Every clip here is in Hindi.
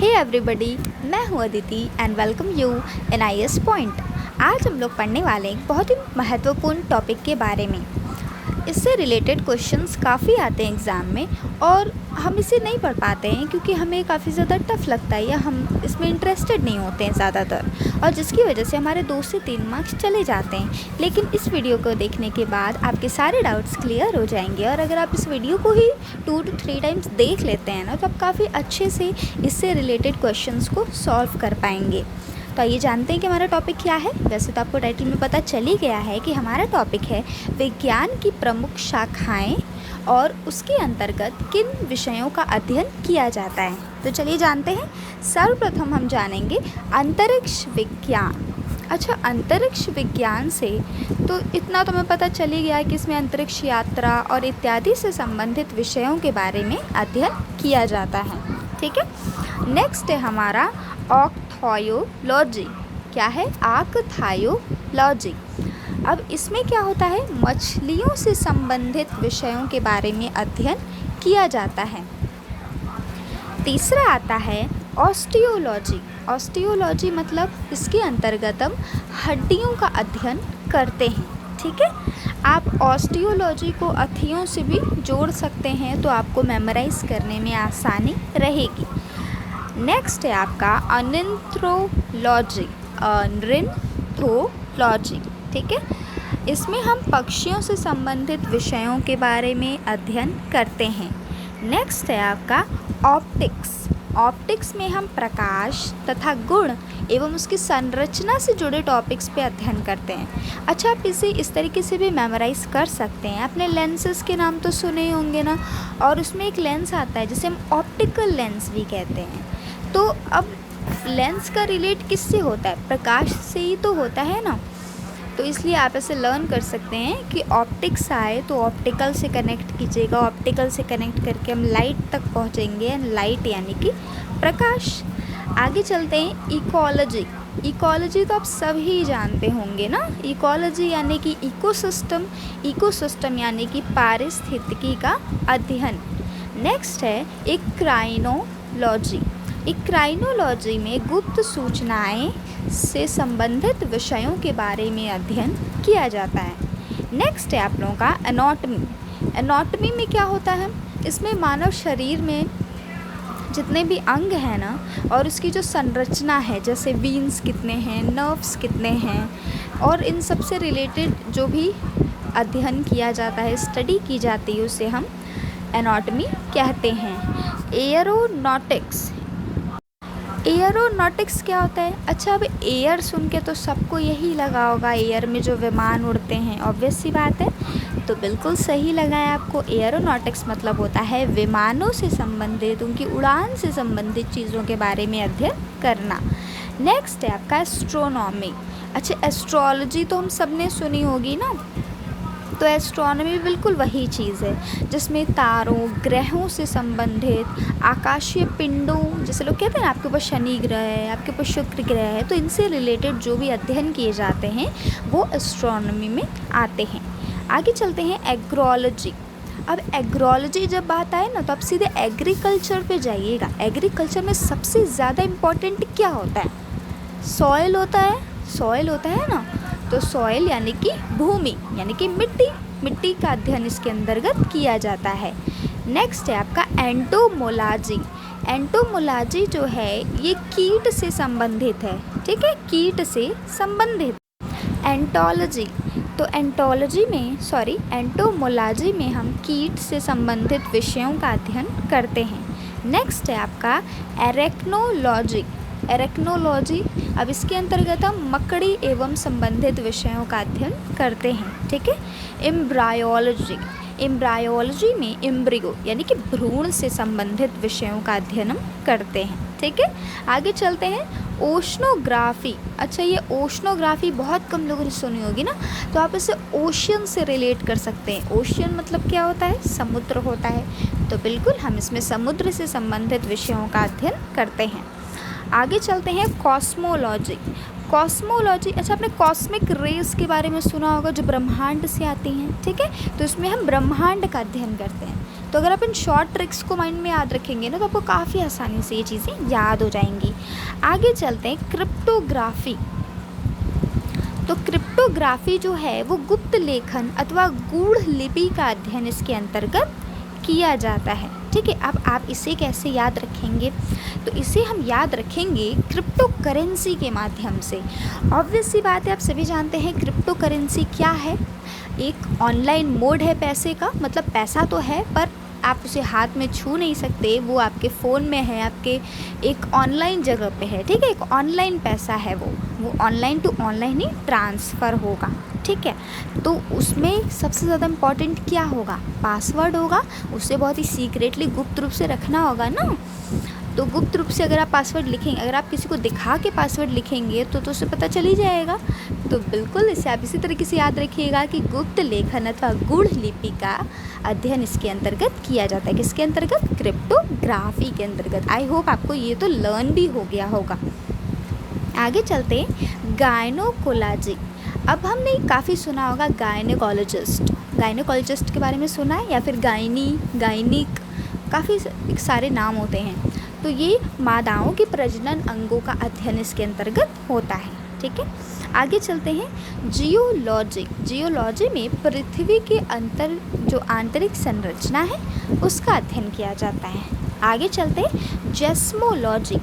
हे एवरीबॉडी, मैं हूँ Aditi and welcome you in IAS point. आज हम लोग पढ़ने वाले एक बहुत ही महत्वपूर्ण टॉपिक के बारे में। इससे रिलेटेड क्वेश्चंस काफ़ी आते हैं एग्ज़ाम में और हम इसे नहीं पढ़ पाते हैं क्योंकि हमें काफ़ी ज़्यादा टफ लगता है या हम इसमें इंटरेस्टेड नहीं होते हैं ज़्यादातर, और जिसकी वजह से हमारे 2 से 3 मार्क्स चले जाते हैं। लेकिन इस वीडियो को देखने के बाद आपके सारे डाउट्स क्लियर हो जाएंगे और अगर आप इस वीडियो को ही 2 to 3 टाइम्स देख लेते हैं ना, तो आप काफ़ी अच्छे से इससे रिलेटेड क्वेश्चंस को सॉल्व कर पाएंगे। तो आइए जानते हैं कि हमारा टॉपिक क्या है। वैसे तो आपको टाइटल में पता चल ही गया है कि हमारा टॉपिक है विज्ञान की प्रमुख शाखाएं और उसके अंतर्गत किन विषयों का अध्ययन किया जाता है। तो चलिए जानते हैं। सर्वप्रथम हम जानेंगे अंतरिक्ष विज्ञान। अच्छा, अंतरिक्ष विज्ञान से तो इतना तो हमें पता चल ही गया है कि इसमें अंतरिक्ष यात्रा और इत्यादि से संबंधित विषयों के बारे में अध्ययन किया जाता है। ठीक है, नेक्स्ट है हमारा ऑक्थायोलॉजी। क्या है? आक्थायोलॉजी। अब इसमें क्या होता है? मछलियों से संबंधित विषयों के बारे में अध्ययन किया जाता है। तीसरा आता है ऑस्टियोलॉजी। ऑस्टियोलॉजी मतलब इसके अंतर्गत हम हड्डियों का अध्ययन करते हैं। ठीक है, आप ऑस्टियोलॉजी को अथियों से भी जोड़ सकते हैं तो आपको मेमोराइज करने में आसानी रहेगी। नेक्स्ट है आपका अनिंथ्रोलॉजी। अनिंथ्रोलॉजी, ठीक है, इसमें हम पक्षियों से संबंधित विषयों के बारे में अध्ययन करते हैं। नेक्स्ट है आपका ऑप्टिक्स। ऑप्टिक्स में हम प्रकाश तथा गुण एवं उसकी संरचना से जुड़े टॉपिक्स पे अध्ययन करते हैं। अच्छा, आप इसे इस तरीके से भी मेमोराइज कर सकते हैं। आपने लेंसेज के नाम तो सुने ही होंगे ना, और उसमें एक लेंस आता है जिसे हम ऑप्टिकल लेंस भी कहते हैं। तो अब लेंस का रिलेट किससे होता है? प्रकाश से ही तो होता है ना। तो इसलिए आप ऐसे लर्न कर सकते हैं कि ऑप्टिक्स आए तो ऑप्टिकल से कनेक्ट कीजिएगा। ऑप्टिकल से कनेक्ट करके हम लाइट तक पहुंचेंगे। लाइट यानी कि प्रकाश। आगे चलते हैं इकोलॉजी। इकोलॉजी तो आप सभी जानते होंगे ना। इकोलॉजी यानी कि इकोसिस्टम। इकोसिस्टम यानी कि पारिस्थितिकी का अध्ययन। नेक्स्ट है इक्राइनोलॉजी। इक्राइनोलॉजी में गुप्त सूचनाएं से संबंधित विषयों के बारे में अध्ययन किया जाता है। नेक्स्ट है आप लोगों का एनाटॉमी। एनाटॉमी में क्या होता है? इसमें मानव शरीर में जितने भी अंग हैं ना, और उसकी जो संरचना है, जैसे वीन्स कितने हैं, नर्व्स कितने हैं, और इन सब से रिलेटेड जो भी अध्ययन किया जाता है, स्टडी की जाती है, उसे हम एनाटॉमी कहते हैं। एयरोनॉटिक्स। एयरोनॉटिक्स क्या होता है? अच्छा, अब एयर सुन के तो सबको यही लगा होगा एयर में जो विमान उड़ते हैं, ऑब्वियस सी बात है। तो बिल्कुल सही लगा है आपको। एयरोनॉटिक्स मतलब होता है विमानों से संबंधित, उनकी उड़ान से संबंधित चीज़ों के बारे में अध्ययन करना। नेक्स्ट है आपका एस्ट्रोनॉमी। अच्छा, एस्ट्रोलॉजी तो हम सब ने सुनी होगी ना। तो एस्ट्रोनॉमी बिल्कुल वही चीज़ है जिसमें तारों, ग्रहों से संबंधित आकाशीय पिंडों, जैसे लोग कहते हैं ना, आपके ऊपर शनि ग्रह है, आपके ऊपर शुक्र ग्रह है, तो इनसे रिलेटेड जो भी अध्ययन किए जाते हैं वो एस्ट्रोनॉमी में आते हैं। आगे चलते हैं एग्रोलॉजी। अब एग्रोलॉजी जब बात आए ना, तो आप सीधे एग्रीकल्चर पे जाइएगा। एग्रीकल्चर में सबसे ज़्यादा इम्पोर्टेंट क्या होता है? सॉइल होता है। सॉइल होता है ना, तो सॉइल यानी कि भूमि, यानी कि मिट्टी। मिट्टी का अध्ययन इसके अंतर्गत किया जाता है। नेक्स्ट है आपका एंटोमोलॉजी। एंटोमोलॉजी जो है ये कीट से संबंधित है। ठीक है, कीट से संबंधित। एंटोलॉजी, तो एंटोमोलॉजी में हम कीट से संबंधित विषयों का अध्ययन करते हैं। नेक्स्ट है आपका एरेक्नोलॉजी। एरेक्नोलॉजी, अब इसके अंतर्गत हम मकड़ी एवं संबंधित विषयों का अध्ययन करते हैं। ठीक है। एम्ब्रायोलॉजी। एम्ब्रायोलॉजी में एम्ब्रियो यानी कि भ्रूण से संबंधित विषयों का अध्ययन हम करते हैं। ठीक है, आगे चलते हैं ओशनोग्राफी। अच्छा, ये ओशनोग्राफी बहुत कम लोगों ने सुनी होगी ना, तो आप इसे ओशियन से रिलेट कर सकते हैं। ओशियन मतलब क्या होता है? समुद्र होता है। तो बिल्कुल हम इसमें समुद्र से संबंधित विषयों का अध्ययन करते हैं। आगे चलते हैं कॉस्मोलॉजी। कॉस्मोलॉजी, अच्छा, आपने कॉस्मिक रेस के बारे में सुना होगा जो ब्रह्मांड से आती हैं। ठीक है, तो इसमें हम ब्रह्मांड का अध्ययन करते हैं। तो अगर अपन शॉर्ट ट्रिक्स को माइंड में याद रखेंगे ना तो आपको काफ़ी आसानी से ये चीज़ें याद हो जाएंगी। आगे चलते हैं क्रिप्टोग्राफी। तो क्रिप्टोग्राफी जो है वो गुप्त लेखन अथवा गूढ़ लिपि का अध्ययन इसके अंतर्गत किया जाता है। ठीक है, अब आप इसे कैसे याद रखेंगे? तो इसे हम याद रखेंगे क्रिप्टो करेंसी के माध्यम से। ऑब्वियस सी बात है, आप सभी जानते हैं क्रिप्टो करेंसी क्या है। एक ऑनलाइन मोड है पैसे का, मतलब पैसा तो है पर आप उसे हाथ में छू नहीं सकते, वो आपके फ़ोन में है, आपके एक ऑनलाइन जगह पे है। ठीक है, एक ऑनलाइन पैसा है, वो ऑनलाइन टू ऑनलाइन ही ट्रांसफ़र होगा। ठीक है, तो उसमें सबसे ज़्यादा इम्पॉर्टेंट क्या होगा? पासवर्ड होगा, उसे बहुत ही सीक्रेटली गुप्त रूप से रखना होगा ना। तो गुप्त रूप से अगर आप पासवर्ड लिखेंगे, अगर आप किसी को दिखा के पासवर्ड लिखेंगे तो उसे पता चल ही जाएगा। तो बिल्कुल इसे आप इसी तरीके से याद रखिएगा कि गुप्त लेखन अथवा गूढ़ लिपि का अध्ययन इसके अंतर्गत किया जाता है। किसके अंतर्गत? क्रिप्टोग्राफी के अंतर्गत। आई होप आपको ये तो लर्न भी हो गया होगा। आगे चलते हैं गायनोकोलॉजी। अब हमने काफ़ी सुना होगा गायनेकोलॉजिस्ट। गायनेकोलॉजिस्ट के बारे में सुना है, या फिर गायनिक, काफ़ी सारे नाम होते हैं। तो ये मादाओं के प्रजनन अंगों का अध्ययन इसके अंतर्गत होता है। ठीक है, आगे चलते हैं जियोलॉजी। जियोलॉजी में पृथ्वी के जो आंतरिक संरचना है उसका अध्ययन किया जाता है। आगे चलते हैं जेमोलॉजी।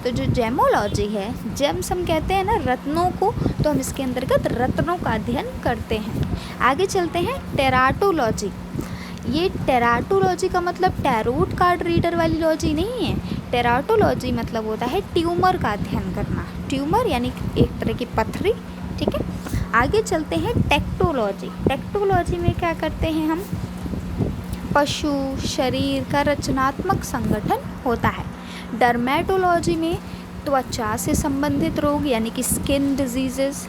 तो जो जेमोलॉजी है, जेम्स हम कहते हैं ना रत्नों को, तो हम इसके अंतर्गत रत्नों का अध्ययन करते हैं। आगे चलते हैं टेराटोलॉजी। ये टेराटोलॉजी का मतलब टैरोट कार्ड रीडर वाली लॉजी नहीं है। टेराटोलॉजी मतलब होता है ट्यूमर का अध्ययन करना। ट्यूमर यानी एक तरह की पथरी। ठीक है, आगे चलते हैं टेक्टोलॉजी। टेक्टोलॉजी में क्या करते हैं हम? पशु शरीर का रचनात्मक संगठन होता है। डर्मेटोलॉजी में त्वचा से संबंधित रोग यानी कि स्किन डिजीजेस।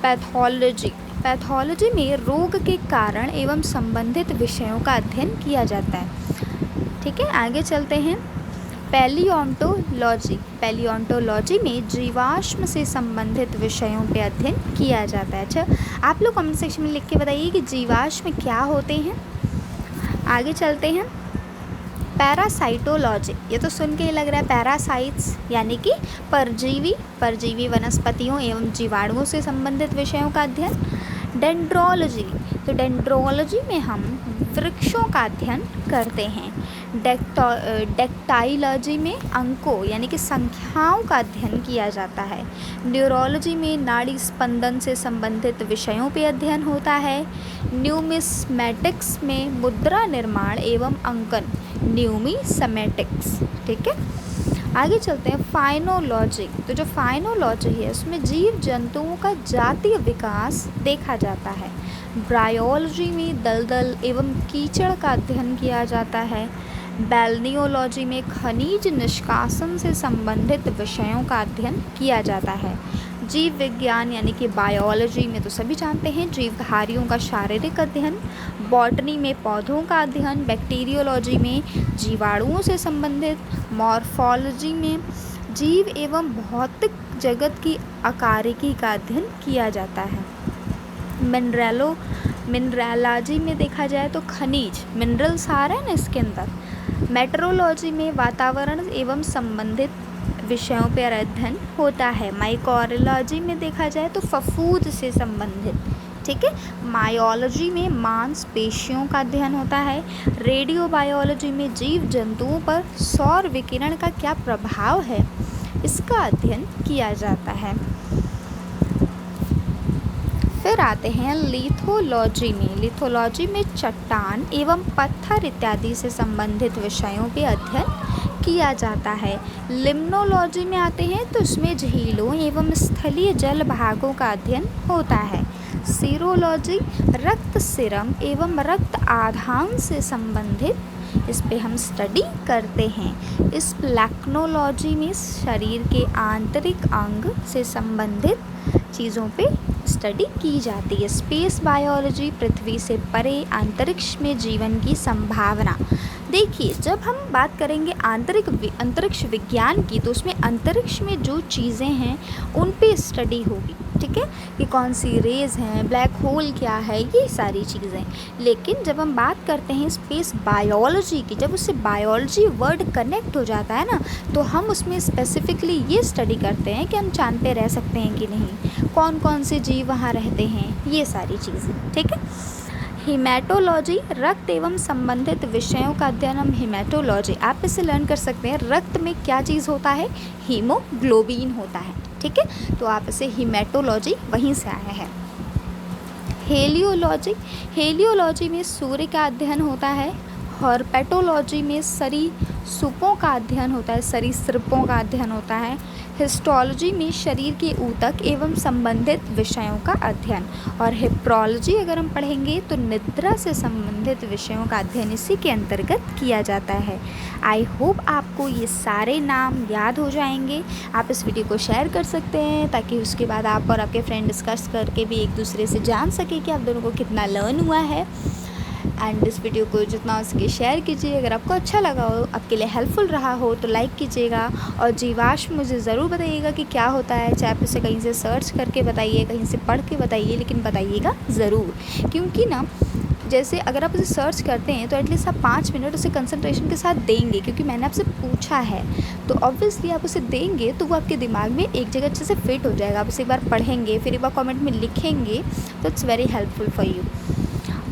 पैथोलॉजी में रोग के कारण एवं संबंधित विषयों का अध्ययन किया जाता है। ठीक है, आगे चलते हैं पैलियोंटोलॉजी में जीवाश्म से संबंधित विषयों पे अध्ययन किया जाता है। अच्छा, आप लोग कमेंट सेक्शन में लिख के बताइए कि जीवाश्म क्या होते हैं। आगे चलते हैं पैरासाइटोलॉजी। ये तो सुन के ही लग रहा है पैरासाइट्स यानी कि परजीवी वनस्पतियों एवं जीवाणुओं से संबंधित विषयों का अध्ययन। डेंड्रोलॉजी, तो डेंड्रोलॉजी में हम वृक्षों का अध्ययन करते हैं। डेक्टाइलॉजी में अंकों यानी कि संख्याओं का अध्ययन किया जाता है। न्यूरोलॉजी में नाड़ी स्पंदन से संबंधित विषयों पे अध्ययन होता है। न्यूमिस्मेटिक्स में मुद्रा निर्माण एवं अंकन, न्यूमिसमेटिक्स। ठीक है, आगे चलते हैं फाइनोलॉजी। तो जो फाइनोलॉजी है उसमें जीव जंतुओं का जातीय विकास देखा जाता है। ब्रायोलॉजी में दलदल एवं कीचड़ का अध्ययन किया जाता है। बैल्नियोलॉजी में खनिज निष्कासन से संबंधित विषयों का अध्ययन किया जाता है। जीव विज्ञान यानी कि बायोलॉजी में तो सभी जानते हैं जीवधारियों का शारीरिक अध्ययन। बॉटनी में पौधों का अध्ययन। बैक्टीरियोलॉजी में जीवाणुओं से संबंधित। मॉर्फोलॉजी में जीव एवं भौतिक जगत की आकारिकी का अध्ययन किया जाता है। मिनरलॉजी में देखा जाए तो खनिज मिनरल्स आ रहे हैं ना इसके अंदर। मेट्रोलॉजी में वातावरण एवं संबंधित विषयों पर अध्ययन होता है। माइक्रोलॉजी में देखा जाए तो फफूंद से संबंधित। ठीक है, मायोलॉजी में मांसपेशियों का अध्ययन होता है। रेडियो बायोलॉजी में जीव जंतुओं पर सौर विकिरण का क्या प्रभाव है इसका अध्ययन किया जाता है। फिर आते हैं लिथोलॉजी में। लिथोलॉजी में चट्टान एवं पत्थर इत्यादि से संबंधित विषयों पे अध्ययन किया जाता है। लिम्नोलॉजी में आते हैं तो उसमें झीलों एवं स्थलीय जल भागों का अध्ययन होता है। सीरोलॉजी रक्त सिरम एवं रक्त आधान से संबंधित इस पे हम स्टडी करते हैं। स्प्लैक्नोलॉजी में शरीर के आंतरिक अंग से संबंधित चीज़ों पे स्टडी की जाती है। स्पेस बायोलॉजी पृथ्वी से परे अंतरिक्ष में जीवन की संभावना। देखिए, जब हम बात करेंगे अंतरिक्ष विज्ञान की, तो उसमें अंतरिक्ष में जो चीज़ें हैं उन पे स्टडी होगी, ठीक है, कि कौन सी रेज़ हैं, ब्लैक होल क्या है, ये सारी चीज़ें। लेकिन जब हम बात करते हैं स्पेस बायोलॉजी की, जब उससे बायोलॉजी वर्ड कनेक्ट हो जाता है ना, तो हम उसमें स्पेसिफिकली ये स्टडी करते हैं कि हम चाँद पे रह सकते हैं कि नहीं, कौन कौन से जीव वहाँ रहते हैं, ये सारी चीज़ें, ठीक है। हीमेटोलॉजी, रक्त एवं संबंधित विषयों का अध्ययन हम हीमेटोलॉजी, आप इससे लर्न कर सकते हैं रक्त में क्या चीज़ होता है, हीमोग्लोबिन होता है, ठीक है, तो आप इसे हीमेटोलॉजी वहीं से आया है। हेलियोलॉजी, हेलियोलॉजी में सूर्य का अध्ययन होता है। हर्पेटोलॉजी में सरीसृपों का अध्ययन होता है, सरीसृपों का अध्ययन होता है। हिस्टोलॉजी में शरीर के ऊतक एवं संबंधित विषयों का अध्ययन। और हिप्रोलॉजी अगर हम पढ़ेंगे तो निद्रा से संबंधित विषयों का अध्ययन इसी के अंतर्गत किया जाता है। आई होप आपको ये सारे नाम याद हो जाएंगे। आप इस वीडियो को शेयर कर सकते हैं ताकि उसके बाद आप और आपके फ्रेंड डिस्कस करके भी एक दूसरे से जान सके कि आप दोनों को कितना लर्न हुआ है। एंड इस वीडियो को जितना हो सके शेयर कीजिए। अगर आपको अच्छा लगा हो, आपके लिए हेल्पफुल रहा हो तो लाइक कीजिएगा। और जीवाश्म मुझे ज़रूर बताइएगा कि क्या होता है, चाहे आप उसे कहीं से सर्च करके बताइए, कहीं से पढ़ के बताइए, लेकिन बताइएगा ज़रूर। क्योंकि ना, जैसे अगर आप उसे सर्च करते हैं तो एटलीस्ट आप 5 मिनट उसे कंसंट्रेशन के साथ देंगे, क्योंकि मैंने आपसे पूछा है तो ऑब्वियसली आप उसे देंगे तो वो आपके दिमाग में एक जगह अच्छे से फिट हो जाएगा। आप उसे एक बार पढ़ेंगे, फिर एक बार कमेंट में लिखेंगे, तो it's very helpful for you.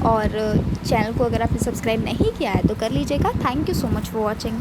और चैनल को अगर आपने सब्सक्राइब नहीं किया है तो कर लीजिएगा। Thank you so much for watching.